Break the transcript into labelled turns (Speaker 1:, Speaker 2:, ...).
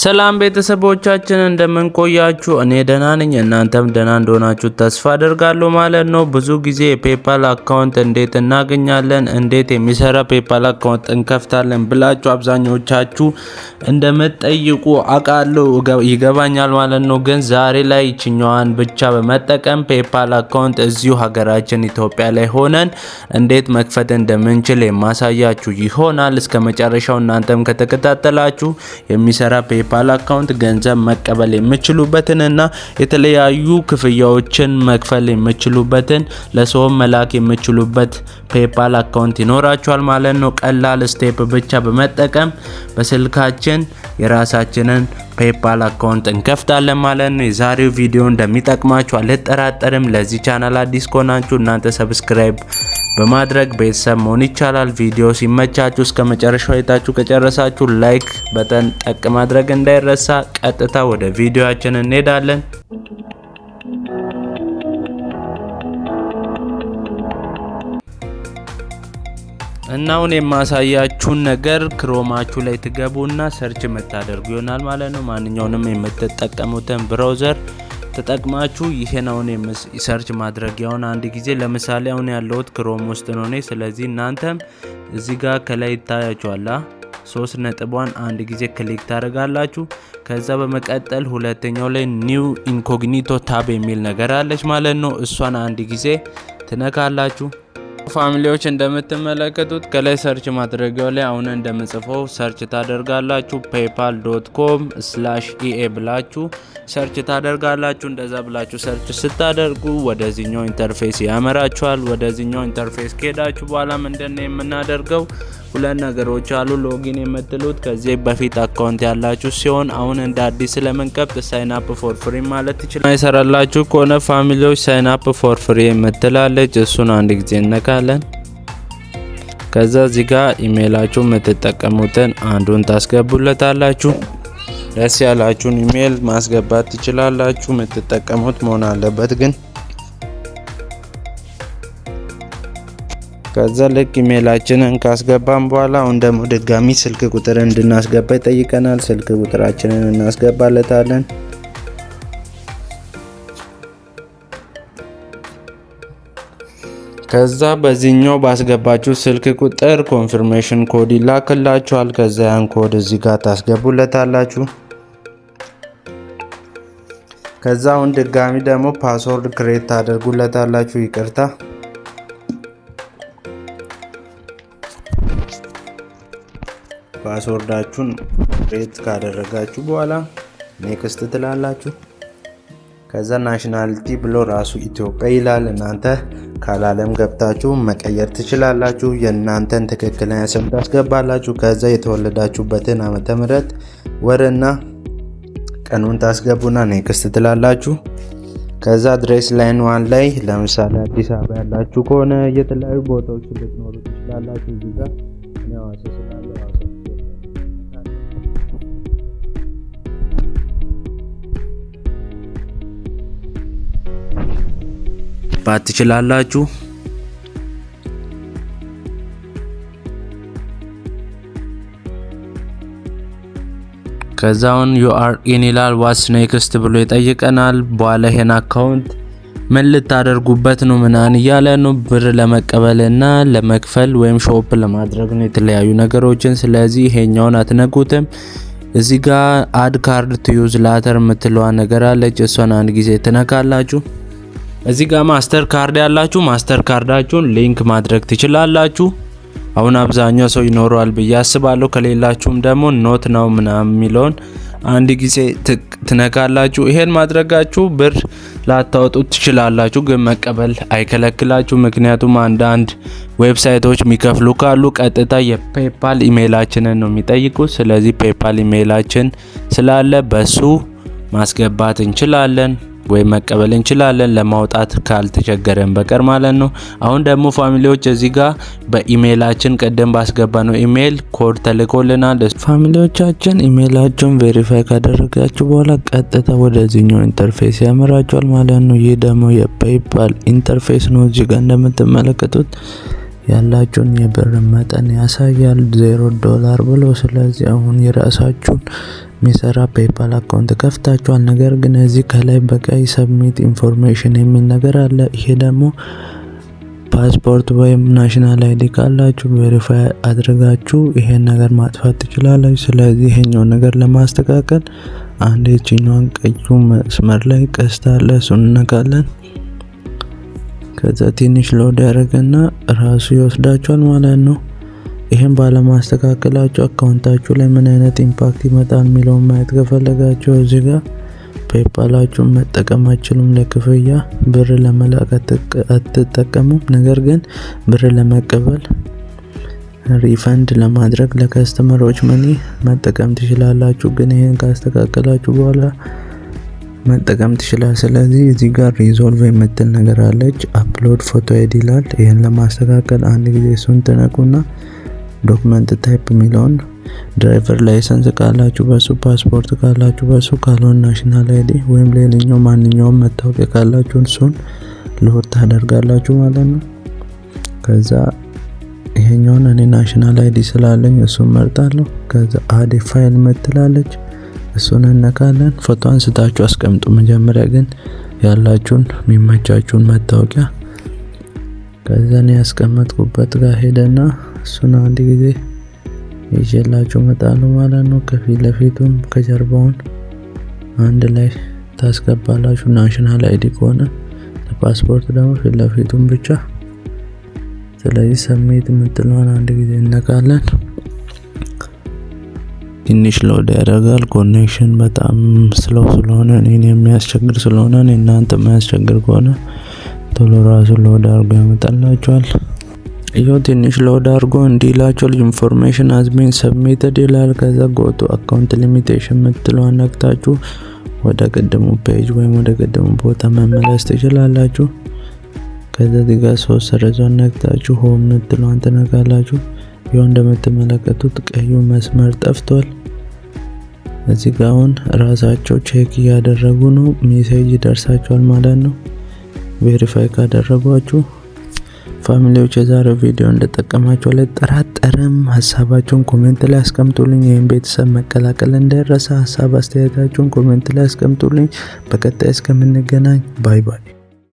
Speaker 1: ሰላም ቤተሰቦቻችን እንደምን ቆያችሁ? እኔ ደህና ነኝ፣ እናንተም ደህና እንደሆናችሁ ተስፋ አደርጋለሁ ማለት ነው። ብዙ ጊዜ የፔፓል አካውንት እንዴት እናገኛለን፣ እንዴት የሚሰራ ፔፓል አካውንት እንከፍታለን ብላችሁ አብዛኞቻችሁ እንደምትጠይቁ አውቃለሁ፣ ይገባኛል ማለት ነው። ግን ዛሬ ላይ ይችኛዋን ብቻ በመጠቀም ፔፓል አካውንት እዚሁ ሀገራችን ኢትዮጵያ ላይ ሆነን እንዴት መክፈት እንደምንችል የማሳያችሁ ይሆናል። እስከ መጨረሻው እናንተም ከተከታተላችሁ የሚሰራ ፔፓል አካውንት ገንዘብ መቀበል የምትችሉበትን እና የተለያዩ ክፍያዎችን መክፈል የምትችሉበትን ለሰው መላክ የምትችሉበት ፔፓል አካውንት ይኖራችኋል ማለት ነው። ቀላል ስቴፕ ብቻ በመጠቀም በስልካችን የራሳችንን ፔፓል አካውንት እንከፍታለን ማለት ነው። የዛሬው ቪዲዮ እንደሚጠቅማችሁ አልጠራጠርም። ለዚህ ቻናል አዲስ ከሆናችሁ እናንተ ሰብስክራይብ በማድረግ ቤተሰብ መሆን ይቻላል። ቪዲዮ ሲመቻችሁ እስከ መጨረሻው አይታችሁ ከጨረሳችሁ ላይክ በተን ጠቅ ማድረግ እንዳይረሳ። ቀጥታ ወደ ቪዲዮአችን እንሄዳለን። እና አሁን የማሳያችሁን ነገር ክሮማችሁ ላይ ትገቡና ሰርች መታደርጉ ይሆናል ማለት ነው። ማንኛውንም የምትጠቀሙትን ብራውዘር ተጠቅማችሁ ይሄን አሁን ሰርች ማድረጊያውን አንድ ጊዜ ለምሳሌ አሁን ያለሁት ክሮም ውስጥ ነው እኔ። ስለዚህ እናንተም እዚህ ጋር ከላይ ይታያችኋል 3 ነጥቧን አንድ ጊዜ ክሊክ ታደርጋላችሁ። ከዛ በመቀጠል ሁለተኛው ላይ ኒው ኢንኮግኒቶ ታብ የሚል ነገር አለች ማለት ነው። እሷን አንድ ጊዜ ትነካላችሁ። ፋሚሊዎች እንደምትመለከቱት ከላይ ሰርች ማድረጊያው ላይ አሁን እንደምጽፈው ሰርች ታደርጋላችሁ። paypal.com/ea ብላችሁ ሰርች ታደርጋላችሁ። እንደዛ ብላችሁ ሰርች ስታደርጉ ወደዚህኛው ኢንተርፌስ ያመራችኋል። ወደዚህኛው ኢንተርፌስ ከሄዳችሁ በኋላ ምንድነው የምናደርገው? ሁለት ነገሮች አሉ። ሎጊን የምትሉት ከዚህ በፊት አካውንት ያላችሁ ሲሆን አሁን እንደ አዲስ ስለምንከፍት ሳይን አፕ ፎር ፍሪ ማለት ትችላላችሁ። አይሰራላችሁ ከሆነ ፋሚሊዎች ሳይን አፕ ፎር ፍሪ የምትላለች እሱን አንድ ጊዜ እንነካለን። ከዛ እዚህ ጋር ኢሜይላችሁ የምትጠቀሙትን አንዱን ታስገቡለታላችሁ። ደስ ያላችሁን ኢሜይል ማስገባት ትችላላችሁ። የምትጠቀሙት መሆን አለበት ግን ከዛ ልክ ኢሜይላችንን ካስገባን በኋላ አሁን ደግሞ ድጋሚ ስልክ ቁጥር እንድናስገባ ይጠይቀናል። ስልክ ቁጥራችንን እናስገባለታለን። ከዛ በዚህኛው ባስገባችሁ ስልክ ቁጥር ኮንፊርሜሽን ኮድ ይላክላችኋል። ከዛ ያን ኮድ እዚህ ጋር ታስገቡለታላችሁ። ከዛ አሁን ድጋሚ ደግሞ ፓስወርድ ክሬት ታደርጉለታላችሁ። ይቅርታ ፓስወርዳችሁን ክሬት ካደረጋችሁ በኋላ ኔክስት ትላላችሁ። ከዛ ናሽናሊቲ ብሎ ራሱ ኢትዮጵያ ይላል። እናንተ ካላለም ገብታችሁ መቀየር ትችላላችሁ። የእናንተን ትክክለኛ ስም ታስገባላችሁ። ከዛ የተወለዳችሁበትን ዓመተ ምህረት ወርና ቀኑን ታስገቡና ኔክስት ትላላችሁ። ከዛ አድሬስ ላይን 1 ላይ ለምሳሌ አዲስ አበባ ያላችሁ ከሆነ የተለያዩ ቦታዎች ልትኖሩ ትችላላችሁ። እዚህ ጋር ነው አሰስላለው ባት ትችላላችሁ። ከዛውን you are in ይላል what's next ብሎ ይጠይቀናል። በኋላ ይሄን አካውንት ምን ልታደርጉበት ነው ምናን እያለ ነው። ብር ለመቀበልና ለመክፈል ወይም ሾፕ ለማድረግ ነው የተለያዩ ነገሮችን። ስለዚህ ይሄኛውን አትነኩትም። እዚህ ጋር add card to use later የምትለዋ ነገር አለች። እሷን አንድ ጊዜ ትነካላችሁ። እዚህ ጋር ማስተር ካርድ ያላችሁ ማስተር ካርዳችሁን ሊንክ ማድረግ ትችላላችሁ። አሁን አብዛኛው ሰው ይኖራል ብዬ አስባለሁ። ከሌላችሁም ደግሞ ኖት ነው ምናምን የሚለውን አንድ ጊዜ ትነካላችሁ። ይሄን ማድረጋችሁ ብር ላታወጡ ትችላላችሁ፣ ግን መቀበል አይከለክላችሁ። ምክንያቱም አንዳንድ ዌብሳይቶች የሚከፍሉ ካሉ ቀጥታ የፔፓል ኢሜይላችንን ነው የሚጠይቁት። ስለዚህ ፔፓል ኢሜይላችን ስላለ በሱ ማስገባት እንችላለን ወይ መቀበል እንችላለን፣ ለማውጣት ካልተቸገረን በቀር ማለት ነው። አሁን ደግሞ ፋሚሊዎች እዚህ ጋር በኢሜይላችን ቀደም ባስገባነው ኢሜይል ኮድ ተልኮልናል። ፋሚሊዎቻችን ኢሜይላችሁን ቬሪፋይ ካደረጋችሁ በኋላ ቀጥታ ወደዚህኛው ኢንተርፌስ ያመራችኋል ማለት ነው። ይህ ደግሞ የፔፓል ኢንተርፌስ ነው። እዚህ ጋር እንደምትመለከቱት ያላችሁን የብር መጠን ያሳያል $0 ብሎ። ስለዚህ አሁን የራሳችሁን የሚሰራ ፔፓል አካውንት ከፍታችኋል። ነገር ግን እዚህ ከላይ በቀይ ሰብሚት ኢንፎርሜሽን የሚል ነገር አለ። ይሄ ደግሞ ፓስፖርት ወይም ናሽናል አይዲ ካላችሁ ቬሪፋይ አድርጋችሁ ይሄን ነገር ማጥፋት ትችላላችሁ። ስለዚህ ይሄኛው ነገር ለማስተካከል አንድ እቺኛውን ቀዩ መስመር ላይ ቀስት አለ፣ እሱን እንነካለን። ከዛ ትንሽ ሎድ ያደርግና ራሱ ይወስዳችኋል ማለት ነው። ይሄን ባለማስተካከላችሁ አካውንታችሁ ላይ ምን አይነት ኢምፓክት ይመጣል የሚለውን ማየት ከፈለጋችሁ እዚህ ጋር ፔፓላችሁን መጠቀም አትችሉም። ለክፍያ ብር ለመላክ አትጠቀሙም። ነገር ግን ብር ለመቀበል ሪፈንድ ለማድረግ ለከስተመሮች መኒ መጠቀም ትችላላችሁ። ግን ይሄን ካስተካከላችሁ በኋላ መጠቀም ትችላል። ስለዚህ እዚህ ጋር ሪዞልቭ የምትል ነገር አለች። አፕሎድ ፎቶ ኤድ ይላል። ይሄን ለማስተካከል አንድ ጊዜ እሱን ትነኩና ዶክመንት ታይፕ የሚለውን ድራይቨር ላይሰንስ ካላችሁ በሱ፣ ፓስፖርት ካላችሁ በሱ፣ ካልሆነ ናሽናል አይዲ ወይም ሌላኛው ማንኛውም መታወቂያ ካላችሁ እሱን ሎድ ታደርጋላችሁ ማለት ነው። ከዛ ይሄኛውን እኔ ናሽናል አይዲ ስላለኝ እሱን መርጣለሁ። ከዛ አድ ፋይል መጥላለች፣ እሱን እንነካለን። ፎቶ አንስታችሁ አስቀምጡ። መጀመሪያ ግን ያላችሁን የሚመቻችሁን መታወቂያ ከዛ ነው ያስቀመጥኩበት ጋር ሄደና እሱን አንድ ጊዜ ይዤላችሁ መጣሉ ማለት ነው። ከፊት ለፊቱም ከጀርባውን አንድ ላይ ታስገባላችሁ። ናሽናል አይዲ ከሆነ ለፓስፖርት ደግሞ ፊት ለፊቱን ብቻ። ስለዚህ ሰብሚት የምትለውን አንድ ጊዜ እንነካለን። ትንሽ ሎድ ያደርጋል። ኮኔክሽን በጣም ስለው ስለሆነ እኔን የሚያስቸግር ስለሆነ እናንተ የሚያስቸግር ከሆነ ቶሎ ራሱ ሎድ አድርጎ ያመጣላችኋል። ይሄው ትንሽ ሎድ አድርጎ እንዲላችኋል። ኢንፎርሜሽን ሃዝ ቢን ሰብሚትድ ይላል። ከዛ ጎቱ አካውንት ሊሚቴሽን የምትለውን ነክታችሁ ወደ ቀደሙ ፔጅ ወይም ወደ ቀደሙ ቦታ መመለስ ትችላላችሁ። ከዛ ዲጋ ሶስት ሰረዟን ነክታችሁ ሆም የምትለውን ትነካላችሁ። ይሄው እንደምትመለከቱት ቀዩ መስመር ጠፍቷል። እዚህ ጋር አሁን ራሳቸው ቼክ እያደረጉ ነው። ሜሴጅ ይደርሳችኋል ማለት ነው ቬሪፋይ ካደረጓችሁ። ፋሚሊዎች የዛሬው ቪዲዮ እንደጠቀማችሁ አልጠራጠርም። ሀሳባችሁን ኮሜንት ላይ አስቀምጡልኝ። ይህን ቤተሰብ መቀላቀል እንዳይረሳ። ሀሳብ አስተያየታችሁን ኮሜንት ላይ አስቀምጡልኝ። በቀጣይ እስከምንገናኝ ባይ ባይ።